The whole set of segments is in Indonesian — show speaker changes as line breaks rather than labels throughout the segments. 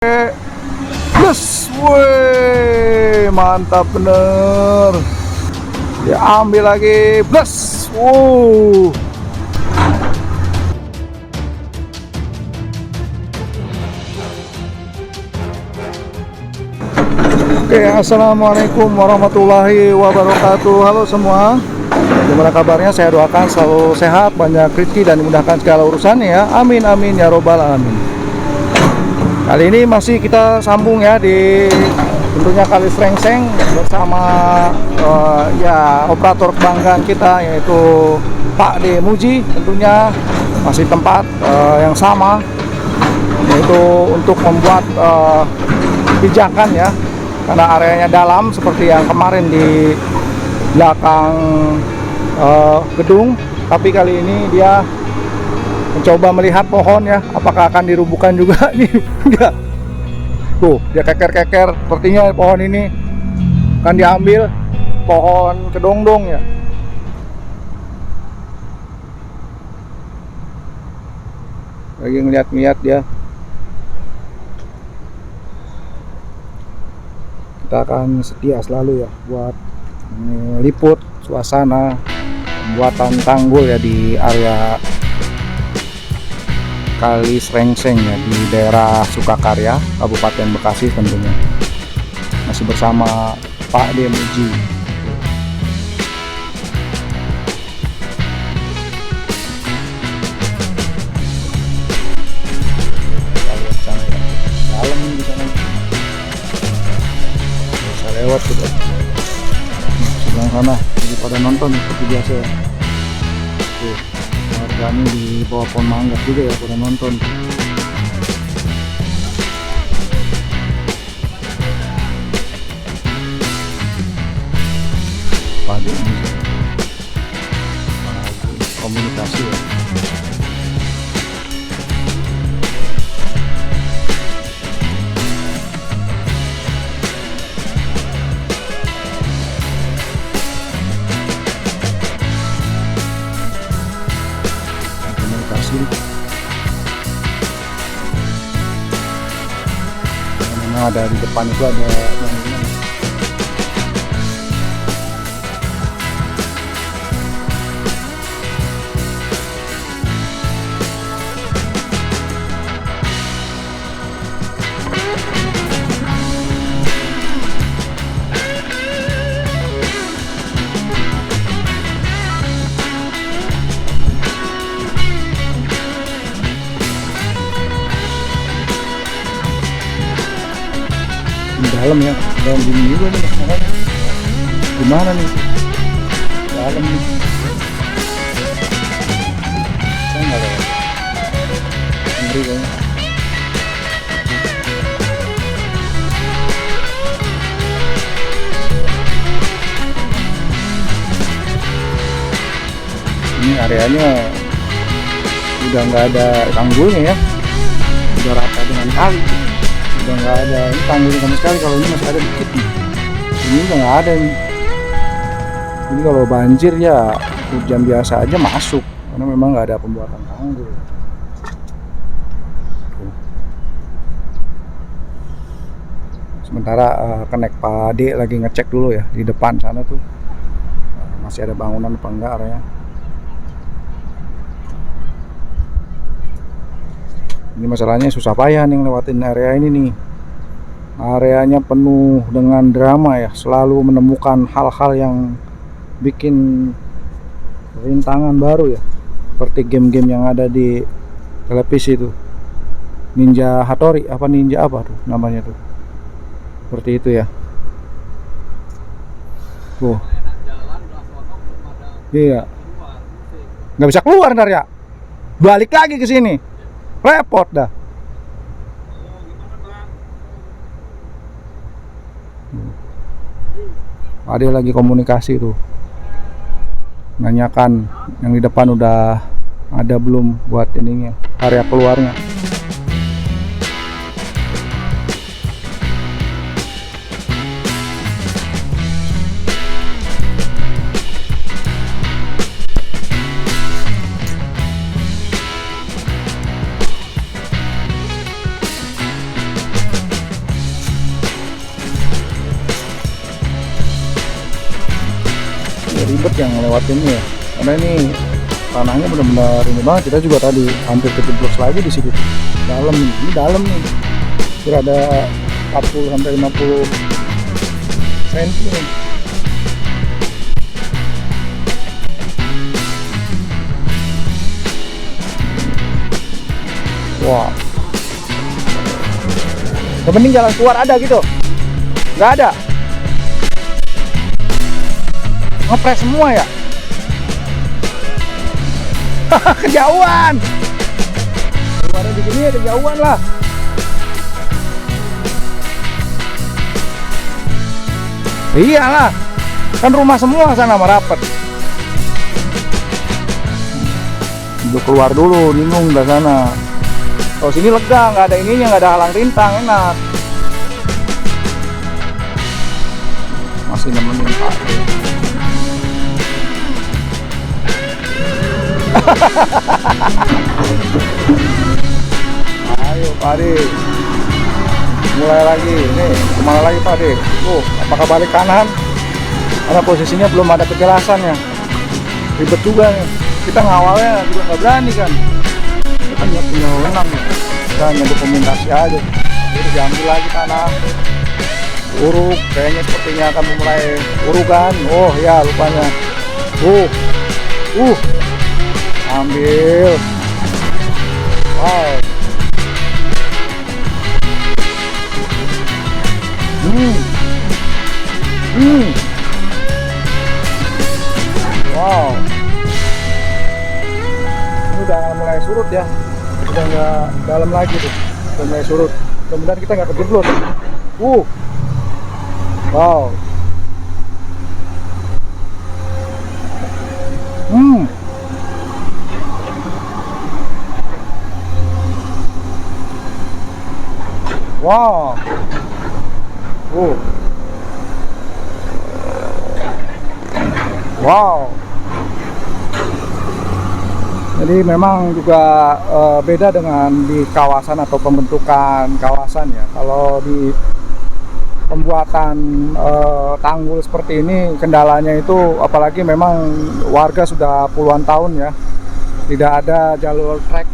Plus, woi, mantap bener. Dia ambil lagi, plus, Oke, assalamualaikum warahmatullahi wabarakatuh. Halo semua, gimana kabarnya? Saya doakan selalu sehat, banyak rezeki dan dimudahkan segala urusannya ya. Amin amin ya robbal alamin. Kali ini masih kita sambung ya di tentunya Kali Srengseng bersama ya operator kebanggaan kita yaitu Pak D Muji. Tentunya masih tempat yang sama, yaitu untuk membuat pijakan ya, karena areanya dalam seperti yang kemarin di belakang gedung. Tapi kali ini dia mencoba melihat pohon ya, apakah akan dirubuhkan juga nih. Enggak. Tuh, dia keker-keker, sepertinya pohon ini akan diambil, pohon kedongdong ya. Lagi ngeliat-ngeliat dia. Kita akan setia selalu ya buat meliput suasana pembuatan tanggul ya di area Kali Srengseng ya, di daerah Sukakarya, Kabupaten Bekasi tentunya. Masih bersama Pak D Muji. Dalam di sana. Bisa lewat sudah. Sebelah sana, jadi pada nonton seperti biasa ya. Tuh. Kami di bawah pohon mangga juga ya, pada nonton. Pagi komunikasi ya. Memang ada di depan itu ada bangunan. Dalam ya, dalam dingin juga nih makanya. Gimana nih dalam nih, saya nggak tahu, ngeri kayaknya. Ini areanya udah nggak ada tanggulnya ya, udah rata dengan kali. Udah nggak ada ini tanggul sama sekali. Kalau ini masih ada dikit nih, ini udah nggak ada nih. Ini kalau banjir ya hujan biasa aja masuk, karena memang nggak ada pembuatan tanggul. Sementara Kenek Pak D lagi ngecek dulu ya di depan sana tuh masih ada bangunan apa enggak area. Ini masalahnya susah payah nih lewatin area ini nih. Areanya penuh dengan drama ya, selalu menemukan hal-hal yang bikin rintangan baru ya. Seperti game-game yang ada di televisi tuh. Ninja Hattori, apa ninja apa tuh namanya tuh. Seperti itu ya. Iya. Nggak bisa keluar ntar ya. Balik lagi ke sini. Repot dah. Ada lagi komunikasi tuh, nanyakan yang di depan udah ada belum buat ininya, area keluarnya. ribet yang lewat ini ya, karena ini tanahnya benar-benar ini banget. Kita juga tadi hampir kejeblos lagi di situ. Dalam ini dalam nih, kira ada 40 sampai 50 cm nih. Wah, yang penting jalan keluar ada gitu, nggak ada. Ngepres semua ya. Kejauhan. Keluarnya begini ya kejauhan lah. Iyalah, kan rumah semua sana merapat. Udah keluar dulu, bingung dah sana. Kalau sini lega, nggak ada ininya, nggak ada halang rintang, enak. Masih nemenin Pak. Ayo Pak Ade, mulai lagi. Nih, kemana lagi Pak Ade? Apakah balik kanan? Karena posisinya belum ada kejelasannya. Ribet juga nih. Kita ngawalnya juga nggak berani kan. Kita nggak punya wewenang. Kita hanya dokumentasi aja. Jadi diambil lagi tanah. Uruk, kayaknya sepertinya akan memulai urukan. Oh ya, lupanya. Ambil. Wow. Wow. Ini udah mulai surut ya. Udah nggak dalam lagi tuh. Udah mulai surut. Mudah-mudahan kita nggak kejeblos. Wow. Wow. Wow. Jadi memang juga beda dengan di kawasan atau pembentukan kawasan ya. Kalau di pembuatan tanggul seperti ini, kendalanya itu apalagi memang warga sudah puluhan tahun ya tidak ada jalur trek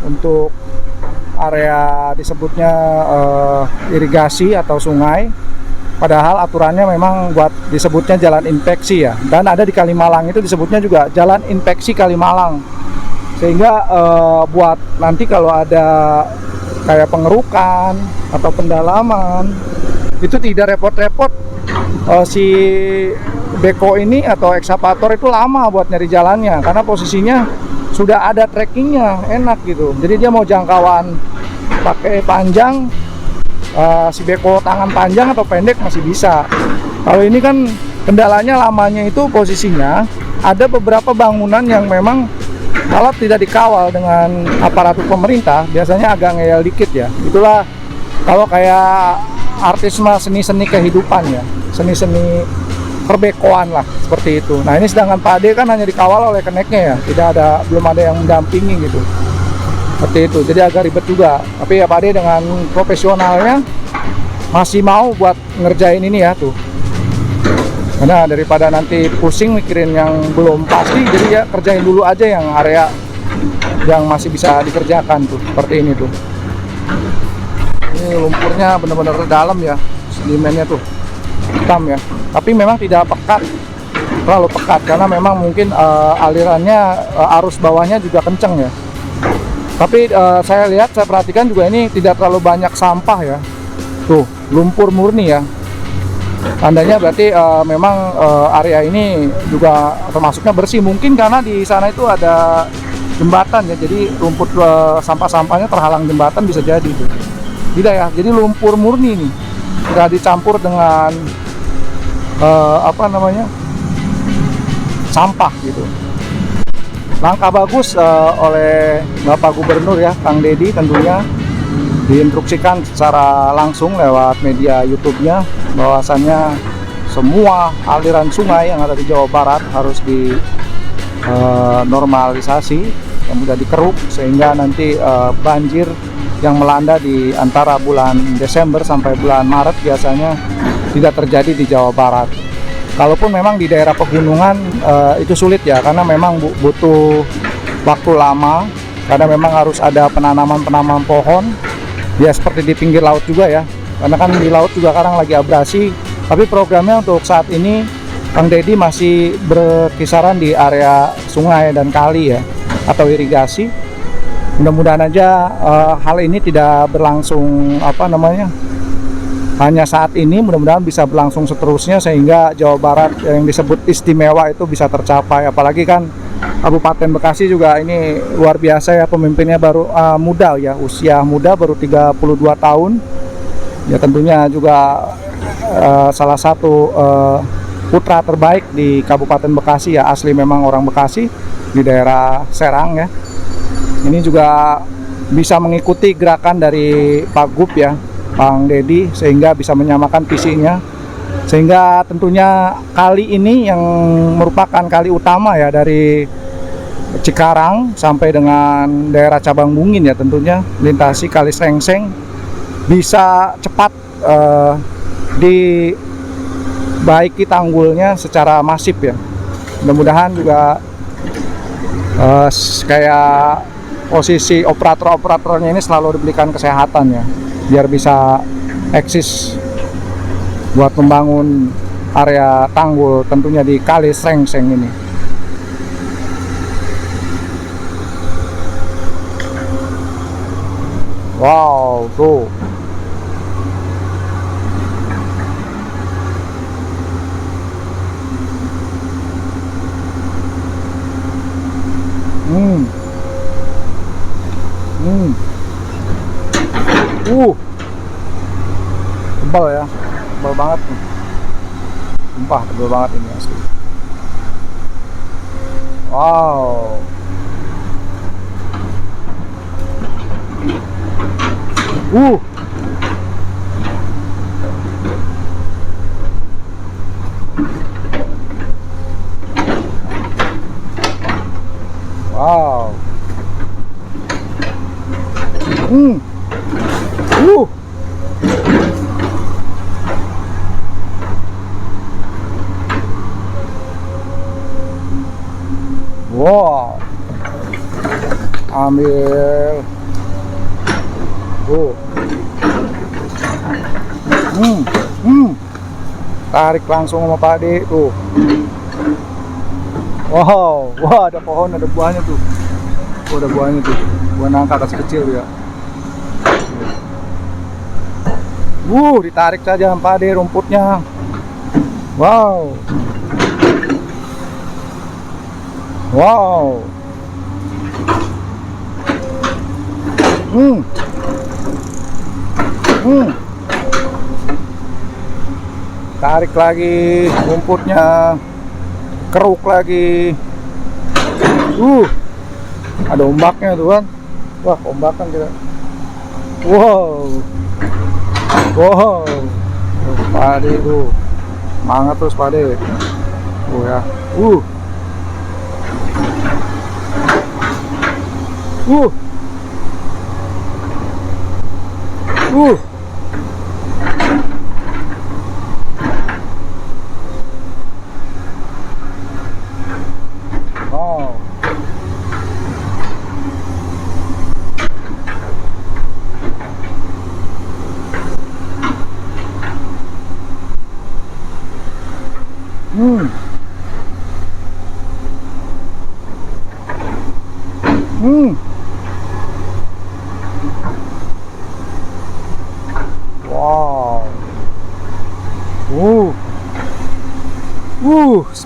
untuk area disebutnya irigasi atau sungai, padahal aturannya memang buat disebutnya jalan infeksi ya, dan ada di Kalimalang itu disebutnya juga jalan infeksi Kalimalang, sehingga buat nanti kalau ada kayak pengerukan atau pendalaman itu tidak repot-repot si beko ini atau ekskavator itu lama buat nyari jalannya, karena posisinya sudah ada trackingnya, enak gitu. Jadi dia mau jangkauan pakai panjang, si beko tangan panjang atau pendek masih bisa. Kalau ini kan kendalanya lamanya itu posisinya ada beberapa bangunan yang memang kalau tidak dikawal dengan aparatur pemerintah biasanya agak ngeyel dikit ya. Itulah kalau kayak artis mah seni-seni kehidupan ya, seni-seni perbekoan lah seperti itu. Nah ini sedangkan Pak Ade kan hanya dikawal oleh keneknya ya, belum ada yang mendampingi gitu, seperti itu. Jadi agak ribet juga. Tapi ya Pak Ade dengan profesionalnya masih mau buat ngerjain ini ya tuh. Karena daripada nanti pusing mikirin yang belum pasti, jadi ya kerjain dulu aja yang area yang masih bisa dikerjakan tuh, seperti ini tuh. Ini lumpurnya benar-benar dalam ya, sedimennya tuh hitam ya. Tapi memang tidak pekat, terlalu pekat, karena memang mungkin alirannya arus bawahnya juga kenceng ya. Tapi saya perhatikan juga ini tidak terlalu banyak sampah ya. Tuh, lumpur murni ya. Tandanya berarti memang area ini juga termasuknya bersih. Mungkin karena di sana itu ada jembatan ya, jadi rumput sampah-sampahnya terhalang jembatan, bisa jadi tuh. Tidak ya, jadi lumpur murni nih, tidak dicampur dengan sampah gitu. Langkah bagus oleh Bapak Gubernur ya, Kang Deddy, tentunya diinstruksikan secara langsung lewat media YouTube-nya bahwasannya semua aliran sungai yang ada di Jawa Barat harus dinormalisasi, kemudian dikeruk, sehingga nanti banjir yang melanda di antara bulan Desember sampai bulan Maret biasanya tidak terjadi di Jawa Barat. Kalaupun memang di daerah pegunungan itu sulit ya, karena memang butuh waktu lama, karena memang harus ada penanaman pohon ya, seperti di pinggir laut juga ya, karena kan di laut juga sekarang lagi abrasi. Tapi programnya untuk saat ini Kang Deddy masih berkisaran di area sungai dan kali ya, atau irigasi. Mudah-mudahan aja hal ini tidak berlangsung hanya saat ini, mudah-mudahan bisa berlangsung seterusnya sehingga Jawa Barat yang disebut istimewa itu bisa tercapai. Apalagi kan Kabupaten Bekasi juga ini luar biasa ya, pemimpinnya baru muda ya, usia muda baru 32 tahun ya, tentunya juga salah satu putra terbaik di Kabupaten Bekasi ya, asli memang orang Bekasi di daerah Serang ya. Ini juga bisa mengikuti gerakan dari Pak Gub ya, Kang Deddy, sehingga bisa menyamakan visinya, sehingga tentunya kali ini yang merupakan kali utama ya dari Cikarang sampai dengan daerah Cabang Bungin ya, tentunya melintasi Kali Srengseng bisa cepat dibaiki tanggulnya secara masif ya. Mudah-mudahan juga kayak posisi operatornya ini selalu diberikan kesehatan ya, biar bisa eksis buat membangun area tanggul tentunya di Kali Srengseng ini. Wow, tuh. Tebal ya, tebal banget nih, sumpah tebal banget ini asli. Wow, wow, wow, ambil, tarik langsung sama Pak De tuh. Wow, wah ada pohon, ada buahnya tuh. Oh, ada buahnya tuh, buah nangka kecil ya. Ditarik saja sama Pak De rumputnya. Wow, wow, tarik lagi rumputnya, keruk lagi. Ada ombaknya tuh kan. Wah, ombakan kita. Wow, wow, Pak De tuh semangat terus Pak De. Ya, wow. Wow.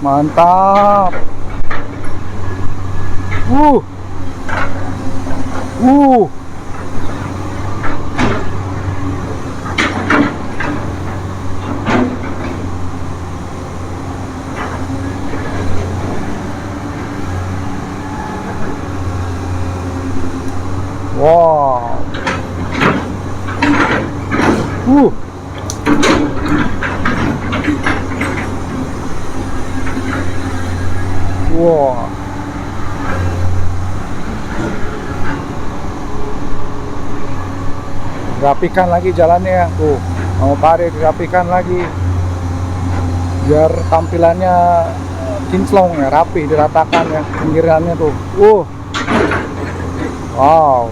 Mantap. Wow. Wow. Rapikan lagi jalannya tuh, mau Pak De dirapikan lagi. biar tampilannya kinclong ya, rapi, diratakan ya pinggirannya tuh. Wow.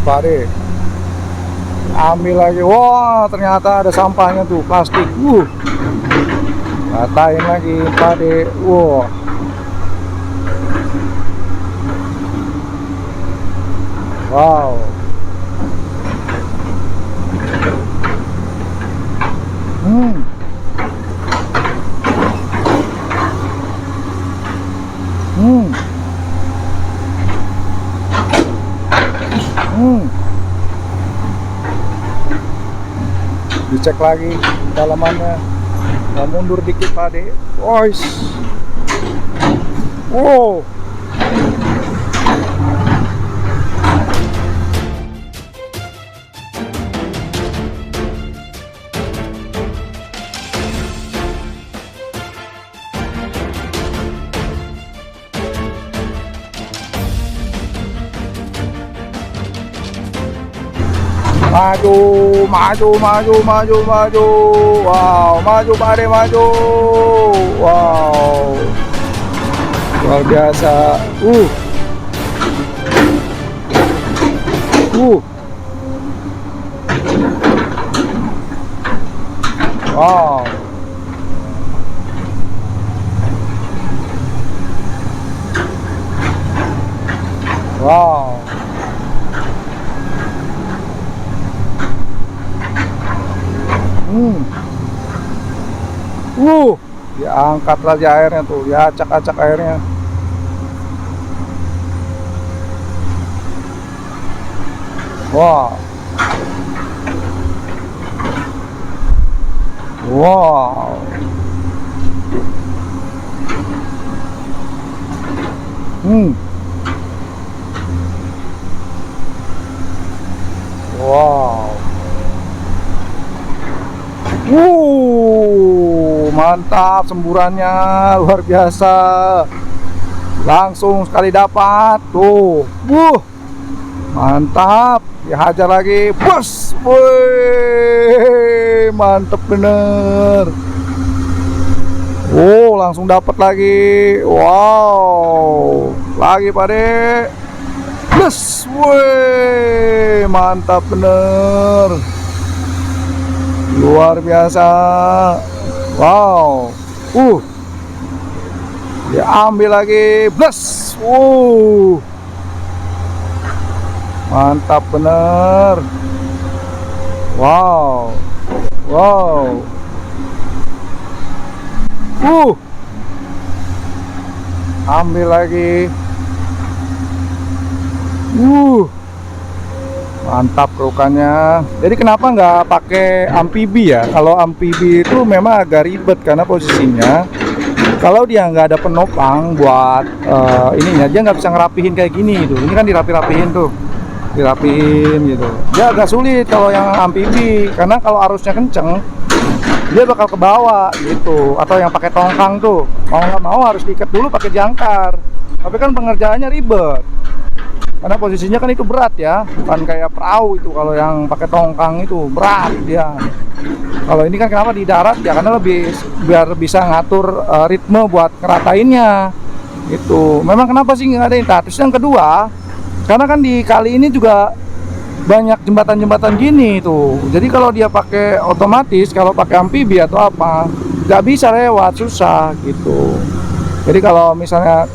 Spade. Ambil lagi. Wah, ternyata ada sampahnya tuh, plastik. Ratain lagi, pade. Wow. Wow. Dicek lagi dalamannya. Nah, mundur dikit pade. Ois. Wow. Maju. Wow, maju pade, maju. Wow, luar biasa. Wow. Wow. Diangkat lagi airnya tuh, diacak-acak airnya. Wow. Wow. Wow. Mantap semburannya, luar biasa. Langsung sekali dapat tuh. Mantap. Dihajar lagi. Bus. Mantap bener. Langsung dapat lagi. Wow. Lagi pade. Bus. Mantap bener. Luar biasa. Wow. Dia ambil lagi. Bless. Mantap bener. Wow. Ambil lagi. Mantap kerukannya. Jadi kenapa nggak pakai amfibi ya? Kalau amfibi itu memang agak ribet karena posisinya kalau dia nggak ada penopang buat ininya, dia nggak bisa ngerapihin kayak gini tuh. Ini kan dirapihin tuh, dirapihin gitu. Dia agak sulit kalau yang amfibi karena kalau arusnya kenceng dia bakal ke bawah gitu. Atau yang pakai tongkang tuh, mau nggak mau harus diikat dulu pakai jangkar. Tapi kan pengerjaannya ribet. Karena posisinya kan itu berat ya, bukan kayak perahu itu. Kalau yang pakai tongkang itu berat dia. Kalau ini kan kenapa di darat ya, karena lebih biar bisa ngatur ritme buat ngeratainnya. Itu memang kenapa sih nggak ada yang. Terus yang kedua, karena kan di kali ini juga banyak jembatan-jembatan gini tuh. Jadi kalau dia pakai otomatis, kalau pakai amfibi atau apa, nggak bisa lewat, susah gitu. Jadi kalau misalnya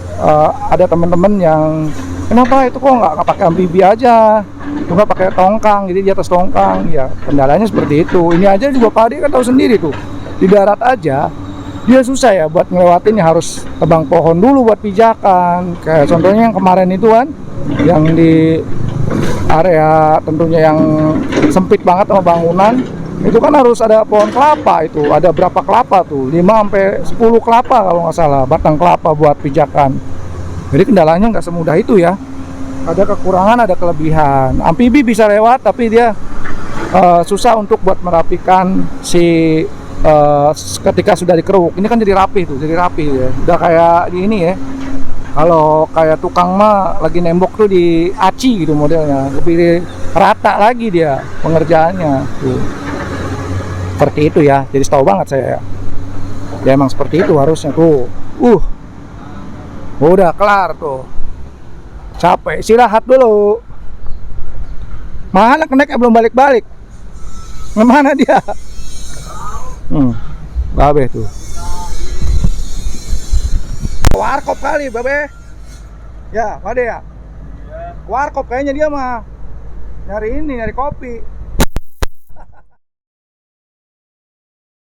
ada teman-teman yang kenapa itu kok nggak pakai amfibi aja, nggak pakai tongkang, jadi di atas tongkang ya, kendalanya seperti itu. Ini aja juga Pak Ade kan tahu sendiri tuh, di darat aja dia susah ya buat ngelewatin, ya harus tebang pohon dulu buat pijakan. Kayak contohnya yang kemarin itu kan, yang di area tentunya yang sempit banget sama bangunan, itu kan harus ada pohon kelapa. Itu ada berapa kelapa tuh, 5-10 kelapa kalau nggak salah, batang kelapa buat pijakan. Jadi kendalanya nggak semudah itu ya, ada kekurangan, ada kelebihan. Amfibi bisa lewat, tapi dia susah untuk buat merapikan si ketika sudah dikeruk. Ini kan jadi rapi tuh, jadi rapi ya. Udah kayak di ini ya. Kalau kayak tukang mah lagi nembok tuh di aci gitu modelnya, lebih rata lagi dia pengerjaannya tuh. Seperti itu ya, jadi tahu banget saya. Ya emang seperti itu harusnya tuh. Udah kelar tuh. Capek, istirahat dulu. Mana kenaiknya belum balik-balik? Kemana dia? Babe tuh. Warkop kali, Babe. Ya, Babe ya. Warkop kayaknya dia mah. Nyari ini, nyari kopi.